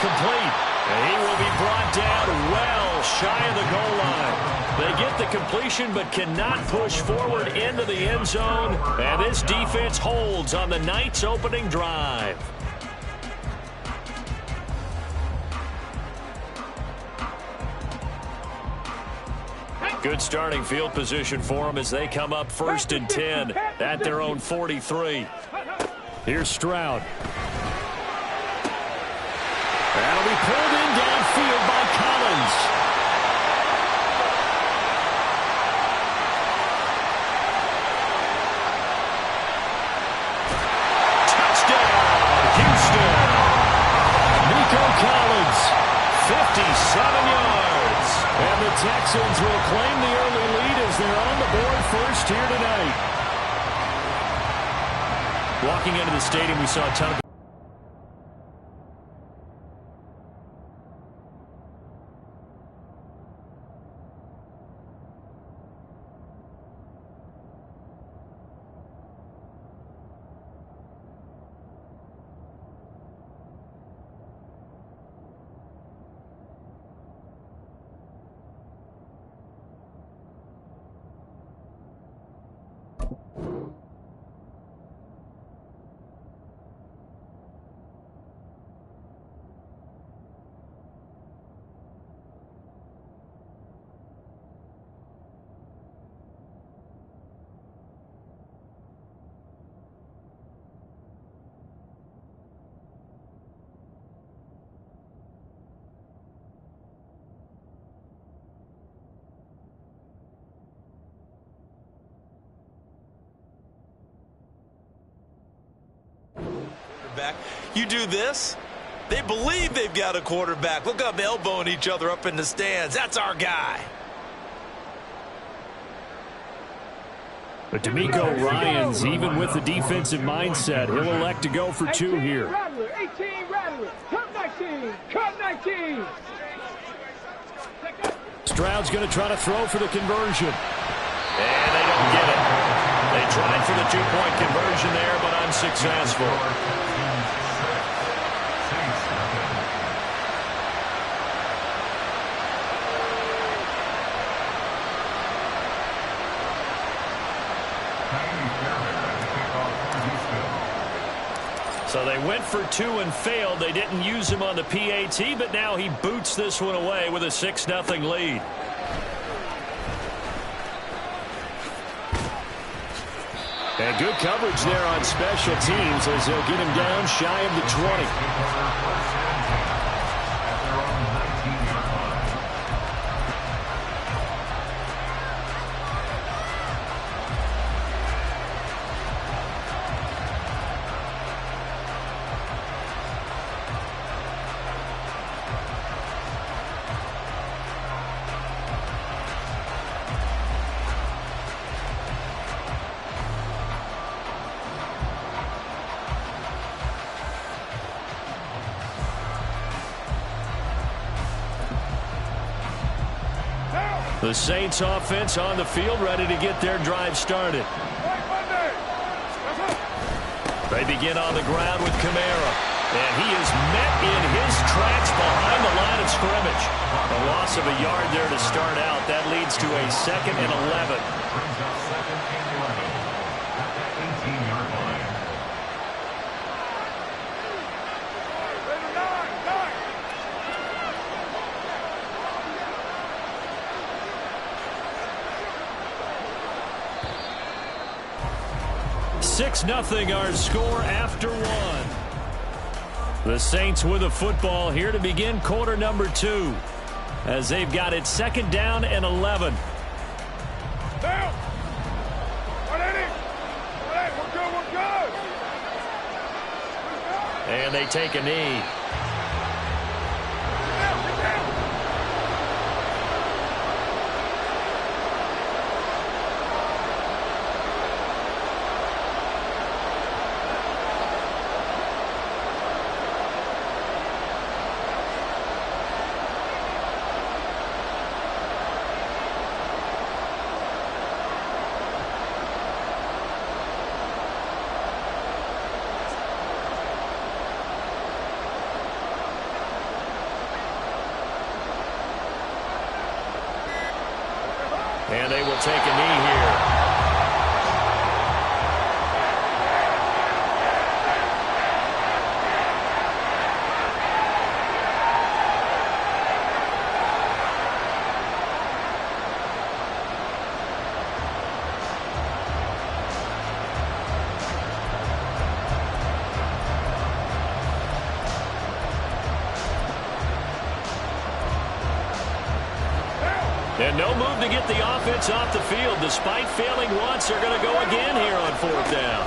complete. And he will be brought down well shy of the goal line. They get the completion but cannot push forward into the end zone. And this defense holds on the Knights' opening drive. Good starting field position for them as they come up 1st and 10 at their own 43. Here's Stroud. That'll be pulled in downfield by Collins. Touchdown, Houston. Nico Collins, 57 yards. And the Texans will claim the early lead as they're on the board first here tonight. Walking into the stadium, we saw a ton of quarterback. You do this, they believe they've got a quarterback. Look up, elbowing each other up in the stands. That's our guy. But D'Amico Ryans, even with the defensive mindset, he'll elect to go for two here. Rattler, 18, Rattler, cut 19, cut 19. Stroud's going to try to throw for the conversion. And they don't get it. They tried for the two-point conversion there, but unsuccessful. So they went for two and failed. They didn't use him on the PAT, but now he boots this one away with a 6-0 lead. And good coverage there on special teams as they'll get him down shy of the 20. The Saints offense on the field, ready to get their drive started. They begin on the ground with Kamara. And he is met in his tracks behind the line of scrimmage. A loss of a yard there to start out. That leads to a 2nd and 11. Nothing our score after one. The Saints with a football here to begin quarter number 2 as they've got it 2nd down and 11. Down. We're good. And they take a knee. And they will take a knee here. And no move to get the offense off the field. Despite failing once, they're going to go again here on 4th down.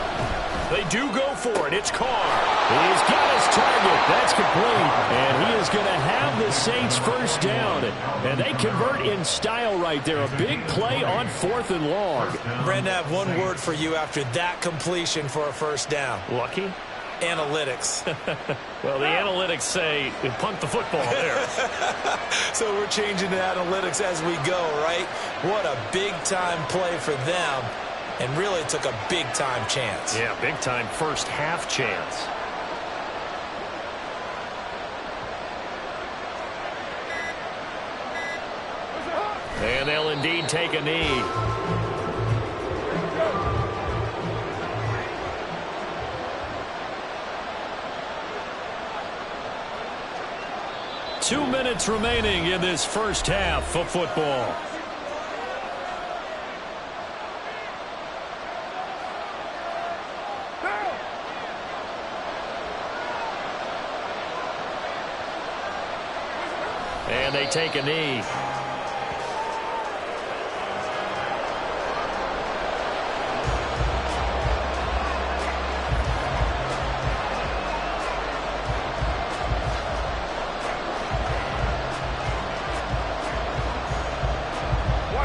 They do go for it. It's Carr. He's got his target. That's complete. And he is going to have the Saints first down. And they convert in style right there. A big play on 4th and long. Brandon, I have one word for you after that completion for a first down. Lucky? Analytics. Well, the analytics say punt the football there. So we're changing to analytics as we go, right? What a big-time play for them, and really took a big-time chance. Yeah, big-time first half chance. And they'll indeed take a knee. Two minutes remaining in this first half of football. And they take a knee.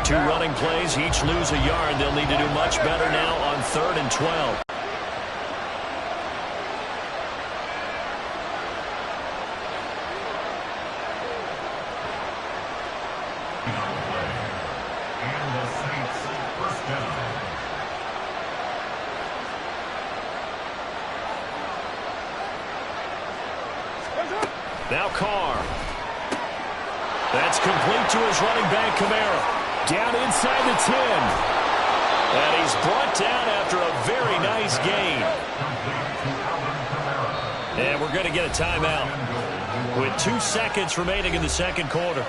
Two running plays, each lose a yard. They'll need to do much better now on 3rd and 12. Now Carr. That's complete to his running back, Kamara. Down inside the 10. And he's brought down after a very nice gain. And we're going to get a timeout with 2 seconds remaining in the second quarter.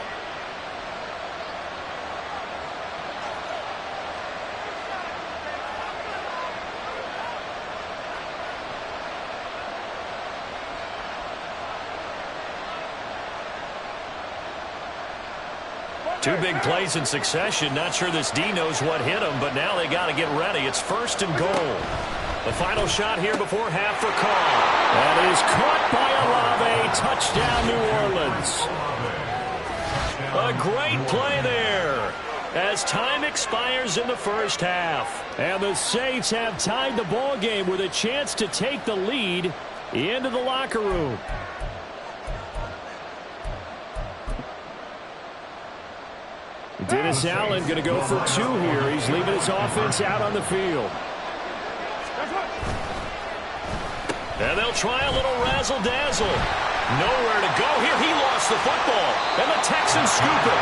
Two big plays in succession. Not sure this D knows what hit him, but now they got to get ready. It's 1st and goal. The final shot here before half for Carr. That is caught by Olave. Touchdown, New Orleans. A great play there as time expires in the first half. And the Saints have tied the ball game with a chance to take the lead into the locker room. Dennis Allen going to go for 2 here. He's leaving his offense out on the field. And they'll try a little razzle-dazzle. Nowhere to go here. He lost the football. And the Texans scoop it.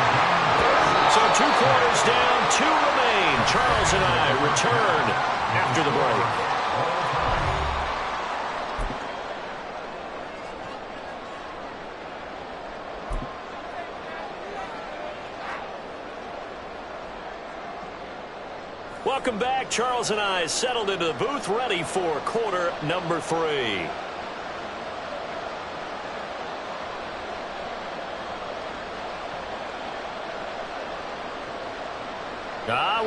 So 2 quarters down, 2 remain. Charles and I return after the break. Welcome back. Charles and I settled into the booth, ready for quarter number 3.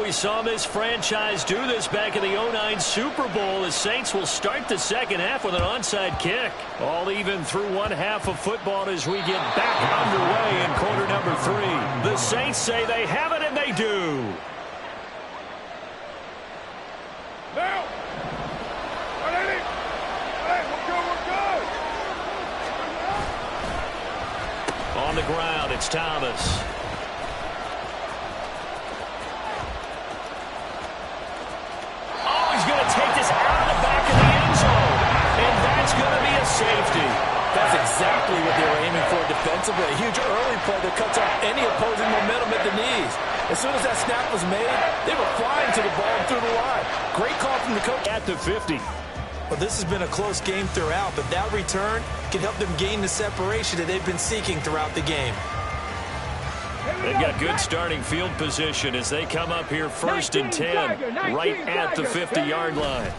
We saw this franchise do this back in the 2009 Super Bowl. The Saints will start the second half with an onside kick. All even through one half of football as we get back underway in quarter number 3. The Saints say they have it, and they do. Now! Hey, we're good. On the ground, it's Thomas. Oh, he's going to take this out of the back of the end zone. And that's going to be a safety. That's exactly what they were aiming for defensively. A huge early play that cuts off any opposing momentum at the knees. As soon as that snap was made, they were flying to the ball and through the line. Great call from the coach. At the 50. Well, this has been a close game throughout, but that return can help them gain the separation that they've been seeking throughout the game. They've got good starting field position as they come up here 1st and 10, right at the 50-yard line.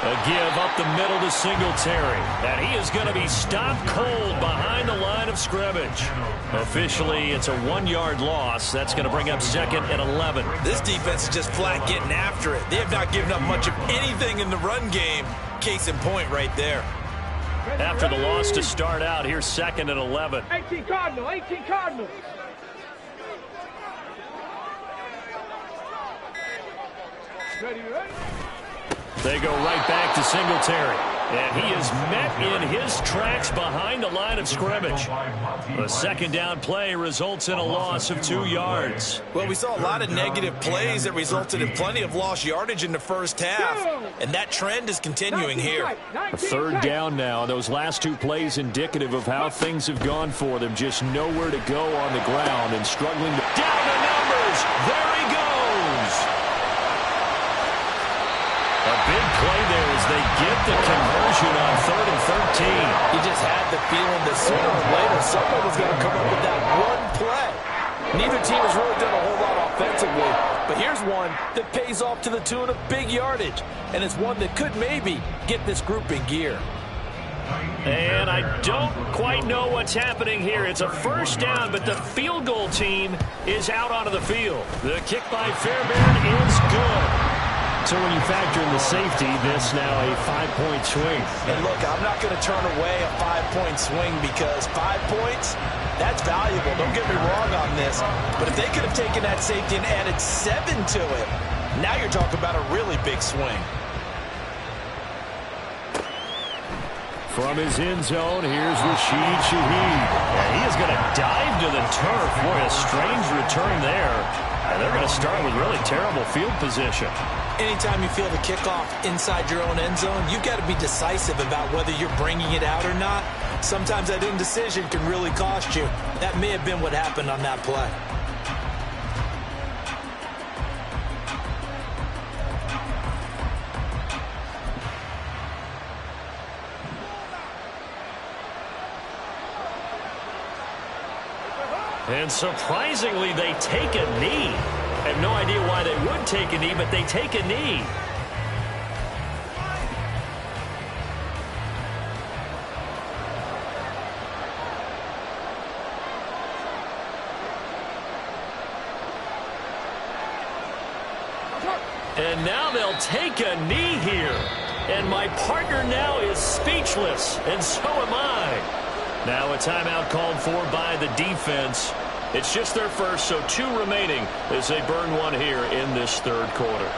A give up the middle to Singletary. And he is going to be stopped cold behind the line of scrimmage. Officially, it's a 1-yard loss. That's going to bring up 2nd and 11. This defense is just flat getting after it. They have not given up much of anything in the run game. Case in point right there. After the loss to start out, here's 2nd and 11. 18 Cardinals, 18 Cardinals. Ready, ready. They go right back to Singletary. And he is met in his tracks behind the line of scrimmage. The 2nd down play results in a loss of 2 yards. Well, we saw a lot of negative plays that resulted in plenty of lost yardage in the first half. And that trend is continuing here. A 3rd down now. Those last 2 plays indicative of how things have gone for them. Just nowhere to go on the ground and struggling to... Down the numbers! There he goes! A big play there as they get the conversion on 3rd and 13. You just had the feeling that sooner or later someone was going to come up with that one play. Neither team has really done a whole lot offensively, but here's one that pays off to the tune of big yardage, and it's one that could maybe get this group in gear. And I don't quite know what's happening here. It's a 1st down, but the field goal team is out onto the field. The kick by Fairbairn is good. So when you factor in the safety, this now a 5-point swing. And look, I'm not going to turn away a 5-point swing because 5 points, that's valuable. Don't get me wrong on this. But if they could have taken that safety and added 7 to it, now you're talking about a really big swing. From his end zone, here's Rashid Shaheed. And he is going to dive to the turf. Boy, a strange return there. And they're going to start with really terrible field position. Anytime you feel the kickoff inside your own end zone, you've got to be decisive about whether you're bringing it out or not. Sometimes that indecision can really cost you. That may have been what happened on that play. And surprisingly, they take a knee. I have no idea why they would take a knee, but they take a knee. And now they'll take a knee here. And my partner now is speechless, and so am I. Now a timeout called for by the defense. It's just their first, so 2 remaining as they burn one here in this 3rd quarter.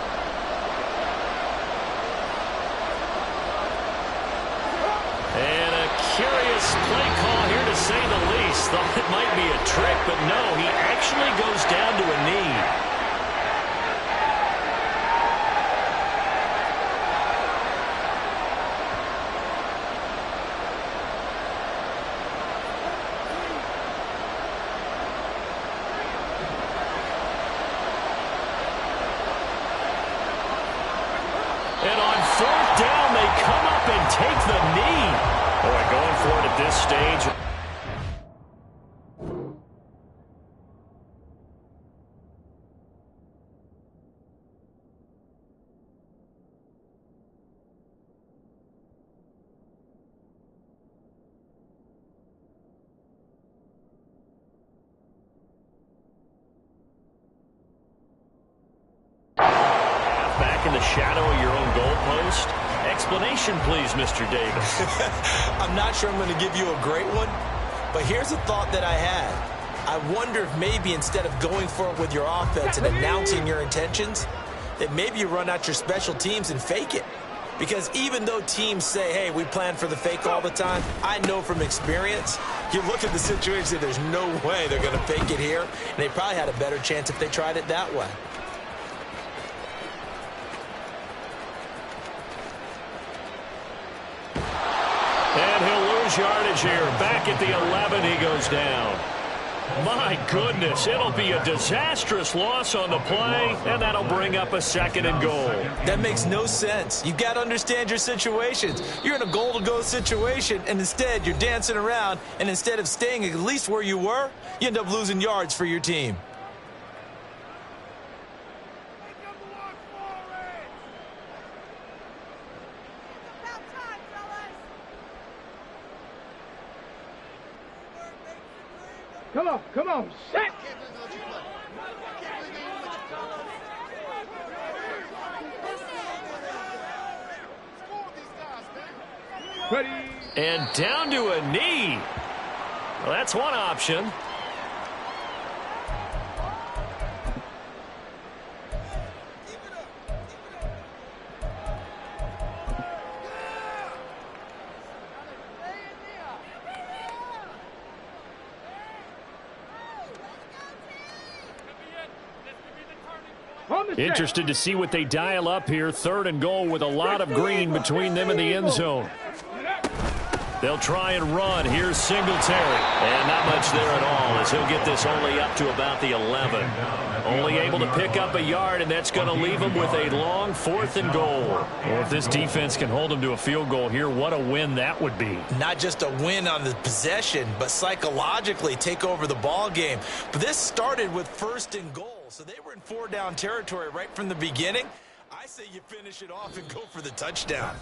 And a curious play call here to say the least. Thought it might be a trick, but no, he actually goes down to a knee. And on 4th down, they come up and take the knee. Boy, going for it at this stage. Back in the shadow of your own goalpost. Explanation, please, Mr. Davis. I'm not sure I'm going to give you a great one, but here's a thought that I had. I wonder if maybe instead of going for it with your offense and announcing your intentions, that maybe you run out your special teams and fake it. Because even though teams say, hey, we plan for the fake all the time, I know from experience, you look at the situation, there's no way they're going to fake it here, and they probably had a better chance if they tried it that way. And he'll lose yardage here. Back at the 11, he goes down. My goodness, it'll be a disastrous loss on the play, and that'll bring up a 2nd and goal. That makes no sense. You've got to understand your situations. You're in a goal-to-go situation, and instead you're dancing around, and instead of staying at least where you were, you end up losing yards for your team. Come on, set! Ready. And down to a knee. Well, that's one option. Interested to see what they dial up here. 3rd and goal with a lot of green between them and the end zone. They'll try and run. Here's Singletary. And not much there at all, as he'll get this only up to about the 11. Only able to pick up a yard, and that's going to leave him with a long 4th and goal. Well, if this defense can hold him to a field goal here, what a win that would be. Not just a win on the possession, but psychologically take over the ball game. But this started with 1st and goal. So they were in 4-down territory right from the beginning. I say you finish it off and go for the touchdown.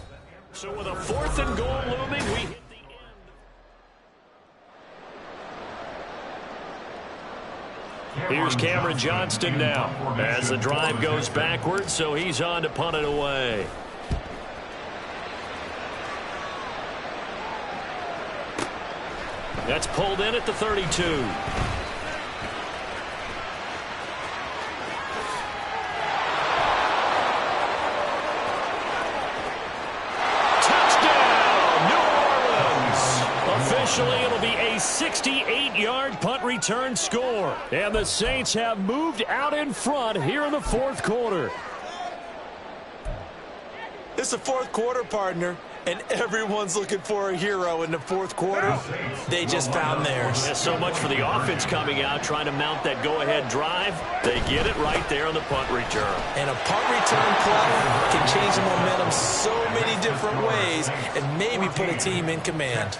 So with a 4th and goal looming, we hit the end. Here's Cameron Johnston now as the drive goes backwards, so he's on to punt it away. That's pulled in at the 32. Officially, it'll be a 68-yard punt return score. And the Saints have moved out in front here in the 4th quarter. It's the 4th quarter, partner, and everyone's looking for a hero in the 4th quarter. They just found theirs. Yeah, so much for the offense coming out, trying to mount that go-ahead drive. They get it right there on the punt return. And a punt return play can change the momentum so many different ways and maybe put a team in command.